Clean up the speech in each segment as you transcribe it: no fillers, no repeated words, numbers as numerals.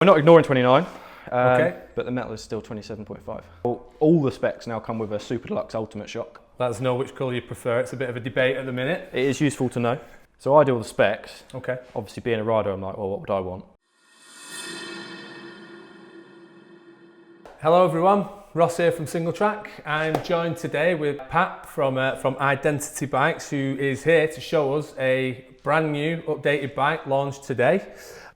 We're not ignoring 29, Okay. but the Mettle is still 27.5. All the specs now come with a Super Deluxe Ultimate Shock. Let us know which colour you prefer. It's a bit of a debate at the minute. It is useful to know. So I do all the specs. Okay. Obviously being a rider, I'm like, well, what would I want? Hello everyone, Ross here from Singletrack. I'm joined today with Pat from Identiti Bikes, who is here to show us a brand new updated bike launched today.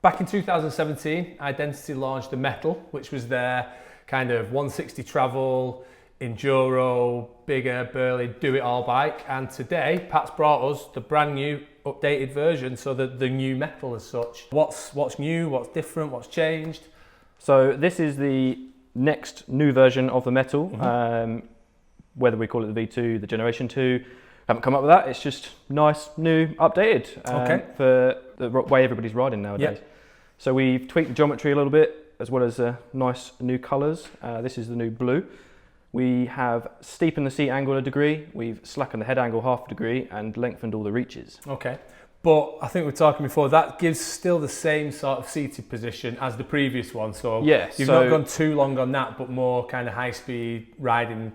Back in 2017, Identiti launched the Mettle, which was their kind of 160 travel, enduro, bigger, burly, do-it-all bike. And today, Pat's brought us the brand new updated version, so the new Mettle as such. What's new, what's different, what's changed? So this is the next new version of the Mettle. Whether we call it the V2, the Generation 2, haven't come up with that. It's just nice, new, updated for the way everybody's riding nowadays. Yep. So we've tweaked the geometry a little bit, as well as nice new colours. This is the new blue. We have steepened the seat angle a degree, we've slackened the head angle half a degree, and lengthened all the reaches. Okay, but I think we were talking before, that gives still the same sort of seated position as the previous one. So yeah, you've not gone too long on that, but more kind of high speed riding,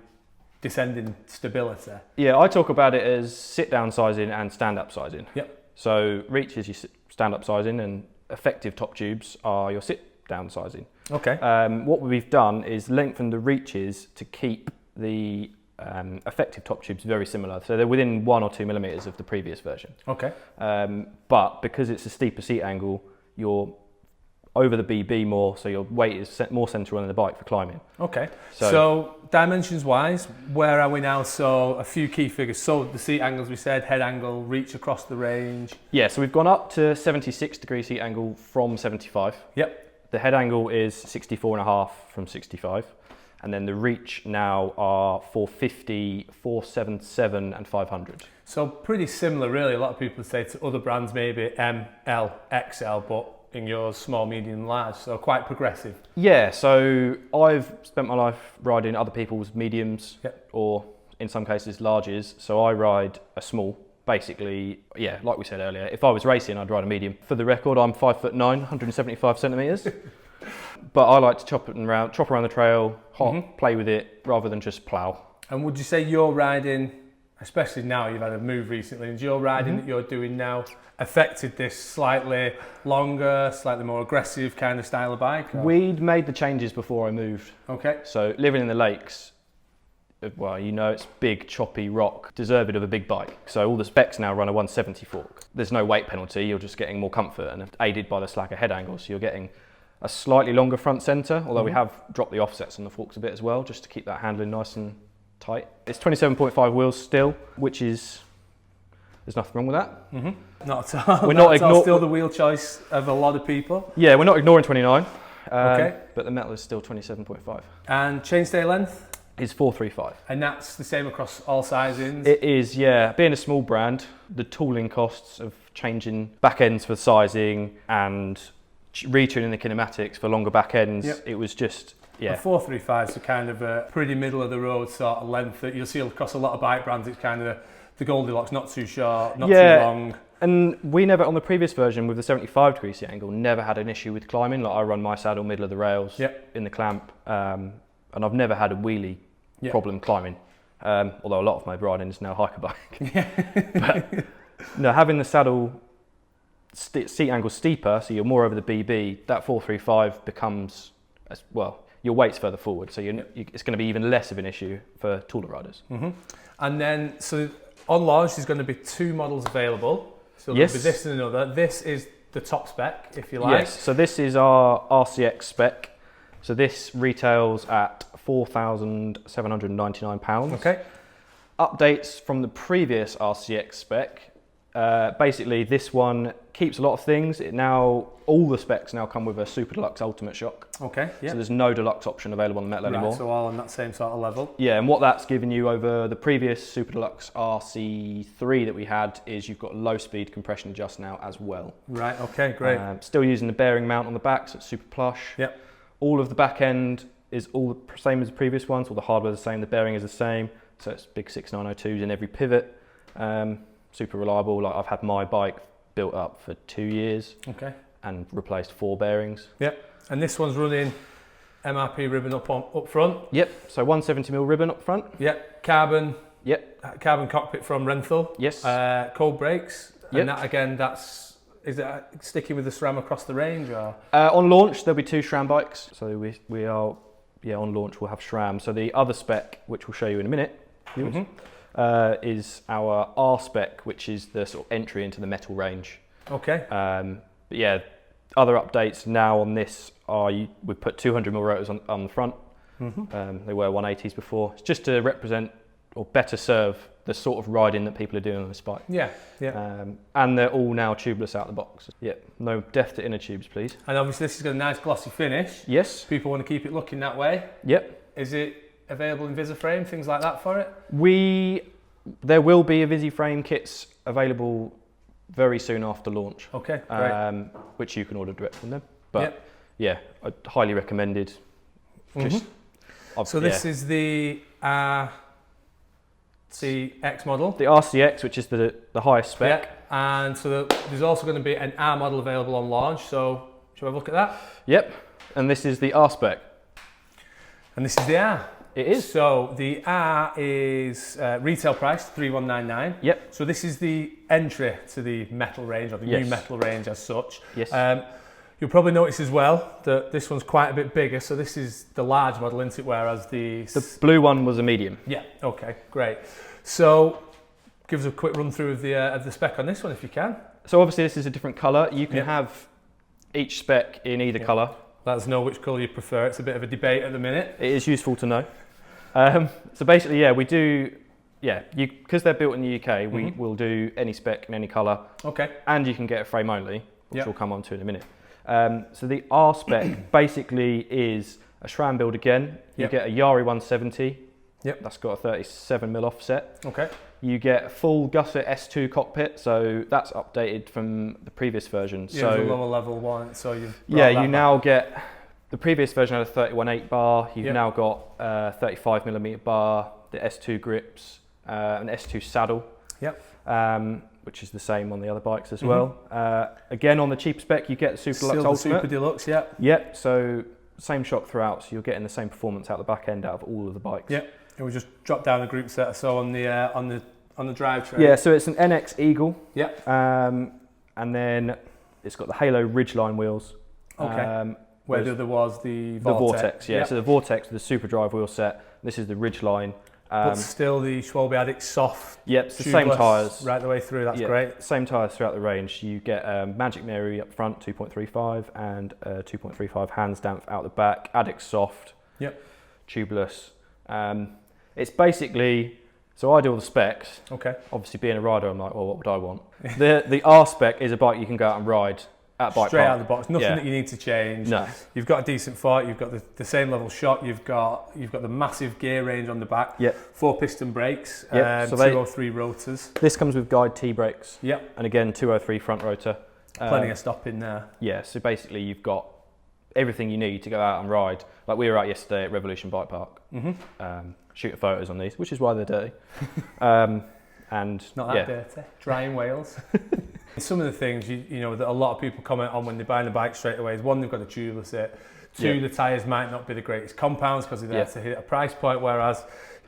descending stability. Yeah, I talk about it as sit down sizing and stand up sizing. Yep. So reach is your stand up sizing and effective top tubes are your sit down sizing. Okay. What we've done is lengthen the reaches to keep the effective top tubes very similar. So they're within 1 or 2 millimeters of the previous version. Okay. But because it's a steeper seat angle, you're over the BB more, so your weight is more central on the bike for climbing. Okay. So dimensions wise, where are we now? So a few key figures. So the seat angles, we said, head angle, reach across the range. Yeah, so we've gone up to 76 degree seat angle from 75. Yep. The head angle is 64.5 from 65. And then the reach now are 450, 477 and 500. So pretty similar really. A lot of people say to other brands maybe M, L, XL, but in yours small, medium, large, so quite progressive. Yeah, so I've spent my life riding other people's mediums, yep, or in some cases larges, so I ride a small. Basically, yeah, like we said earlier, if I was racing, I'd ride a medium. For the record, I'm 5'9", 175 centimetres. But I like to chop around the trail, hop, play with it, rather than just plough. And would you say you're riding, especially now you've had a move recently, and your riding that you're doing now affected this slightly longer, slightly more aggressive kind of style of bike? Or? We'd made the changes before I moved. Okay. So living in the lakes, well, you know, it's big, choppy rock, deserved of a big bike. So all the specs now run a 170 fork. There's no weight penalty, you're just getting more comfort and aided by the slacker head angle. So you're getting a slightly longer front centre, although we have dropped the offsets on the forks a bit as well, just to keep that handling nice and tight. It's 27.5 wheels still, which is, there's nothing wrong with that. Not at all. We're not still the wheel choice of a lot of people. Yeah, we're not ignoring 29. Okay. But the Mettle is still 27.5. And chainstay length? Is 435. And that's the same across all sizings? It is, yeah. Being a small brand, the tooling costs of changing back ends for sizing and retuning the kinematics for longer back ends, it was just, yeah. 435 is a kind of a pretty middle of the road sort of length that you'll see across a lot of bike brands. It's kind of the Goldilocks, not too short, not too long. And we never, on the previous version with the 75 degree seat angle, never had an issue with climbing. Like I run my saddle middle of the rails in the clamp, and I've never had a wheelie problem climbing. Although a lot of my riding is now hiker bike. But no, having the saddle seat angle steeper, so you're more over the BB, that 435 becomes, well, your weight's further forward, so it's going to be even less of an issue for taller riders. And then, so on launch, there's going to be 2 models available. So there'll be this and another. This is the top spec, if you like. Yes, so this is our RCX spec. So this retails at £4,799. Okay. Updates from the previous RCX spec. Basically, this one keeps a lot of things. All the specs now come with a Super Deluxe Ultimate Shock. Okay. Yeah. So there's no Deluxe option available on the Mettle anymore. So all on that same sort of level. Yeah, and what that's given you over the previous Super Deluxe RC3 that we had is you've got low speed compression adjust now as well. Right. Okay. Great. Still using the bearing mount on the back, so it's super plush. Yep. All of the back end is all the same as the previous ones. All the hardware is the same. The bearing is the same. So it's big 6902s in every pivot. Super reliable. Like I've had my bike built up for 2 years. Okay. And replaced 4 bearings. Yep. And this one's running MRP ribbon up front. Yep. So 170mm ribbon up front. Yep. Carbon. Yep. Carbon cockpit from Mettle. Yes. Cold brakes. Yep. And that again, is it sticking with the SRAM across the range, or? On launch, there'll be 2 SRAM bikes. So we are, on launch we'll have SRAM. So the other spec, which we'll show you in a minute, is our R spec, which is the sort of entry into the Mettle range. Okay. But yeah, other updates now on this are we've put 200mm rotors on the front. They were 180s before. It's just to represent or better serve the sort of riding that people are doing on this bike. Yeah, yeah. And they're all now tubeless out the box. Yeah, no depth to inner tubes, please. And obviously this has got a nice glossy finish. Yes. People want to keep it looking that way. Yep. Is it available in VisiFrame, things like that for it? There will be a VisiFrame kits available very soon after launch. Okay, great. Which you can order direct from them. But yeah, I'd highly recommended. So this is the RCX model. The RCX, which is the highest spec. Yeah. And so there's also going to be an R model available on launch. So shall we have a look at that? Yep. And this is the R spec. And this is the R. It is. So the R is retail price 3199. Yep. So this is the entry to the Mettle range, or the new Mettle range as such. Yes. You'll probably notice as well that this one's quite a bit bigger. So this is the large model, isn't it? Whereas the blue one was a medium. Yeah. Okay. Great. So give us a quick run through of the spec on this one, if you can. So obviously this is a different colour. You can have each spec in either colour. Let us know which colour you prefer. It's a bit of a debate at the minute. It is useful to know. So basically, we do, because they're built in the UK, we will do any spec in any colour. Okay. And you can get a frame only, which we'll come on to in a minute. So the R spec basically is a SRAM build again. You get a Yari 170. Yep. That's got a 37mm offset. Okay. You get a full Gusset S2 cockpit, so that's updated from the previous version. Yeah, so the lower level one. So you now get, the previous version had a 31.8 bar. You've now got a 35mm bar, the S2 grips, an S2 saddle. Yep. Which is the same on the other bikes as well. Again, on the cheap spec, you get the Super Deluxe Ultimate. Super Deluxe, Yep. So same shock throughout, so you're getting the same performance out the back end out of all of the bikes. Yep. And we just drop down the group set. So on the drivetrain. Yeah. So it's an NX Eagle. Yep. And then it's got the Halo Ridgeline wheels. Okay. Where the other was the Vortex. Yeah. So the Vortex with the Super Drive wheel set. This is the Ridgeline. But still the Schwalbe Addict soft. Yep, it's the same tyres. Right the way through, that's great. Same tyres throughout the range. You get Magic Mary up front, 2.35, and 2.35 hands damp out the back. Addict soft. Yep. Tubeless. It's basically, so I do all the specs. Okay. Obviously being a rider, I'm like, well, what would I want? The R spec is a bike you can go out and ride. Straight out of the box, nothing that you need to change. No. You've got a decent fork, you've got the same level shock, you've got the massive gear range on the back. Yep. 4 piston brakes, so 203 rotors. This comes with guide T brakes. Yep. And again, 203 front rotor. Plenty of stop in there. Yeah, so basically you've got everything you need to go out and ride. Like we were out yesterday at Revolution Bike Park, shooting photos on these, which is why they're dirty. And not that dirty. Dry in Wales. Some of the things you know that a lot of people comment on when they're buying a bike straight away is, one, they've got a tubeless it. Two, the tyres might not be the greatest compounds because they're there to hit a price point, whereas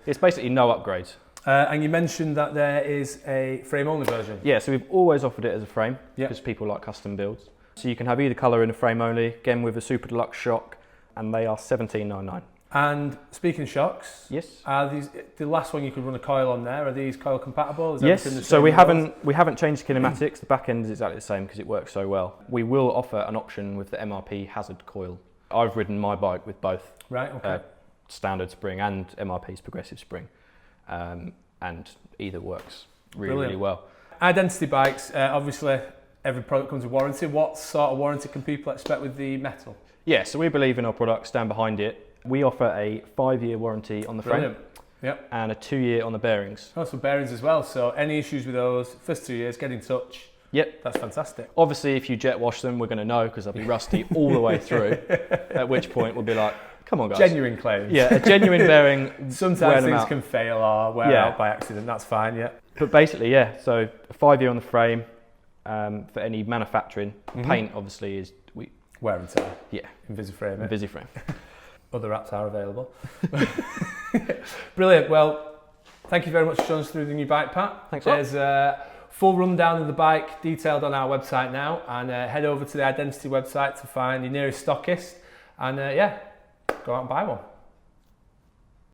it's basically no upgrades. And you mentioned that there is a frame only version. Yeah, so we've always offered it as a frame because people like custom builds. So you can have either colour in a frame only, again with a Super Deluxe shock, and they are $17.99. And speaking of shocks, are these the last one you could run a coil on there? Are these coil compatible? Is yes. So we haven't changed kinematics. The back end is exactly the same because it works so well. We will offer an option with the MRP hazard coil. I've ridden my bike with both. Right. Okay. Standard spring and MRP's progressive spring, and either works really well. Identiti bikes. Obviously, every product comes with warranty. What sort of warranty can people expect with the Mettle? Yeah. So we believe in our product. Stand behind it. We offer a 5-year warranty on the frame, and a 2-year on the bearings. Oh, so bearings as well. So any issues with those, first 2 years, get in touch. Yep. That's fantastic. Obviously, if you jet wash them, we're going to know because they'll be rusty all the way through, at which point we'll be like, come on guys. Genuine claims. Yeah, a genuine bearing. Sometimes things can fail or wear out by accident, that's fine, But basically, so a 5-year on the frame for any manufacturing. Paint, obviously, is... wear and tear. Yeah. Invisiframe it. Invisiframe. Other apps are available. Brilliant. Well, thank you very much for showing us through the new bike, Pat. Thanks a lot. There's a full rundown of the bike detailed on our website now, and head over to the Identiti website to find your nearest stockist, and yeah, go out and buy one.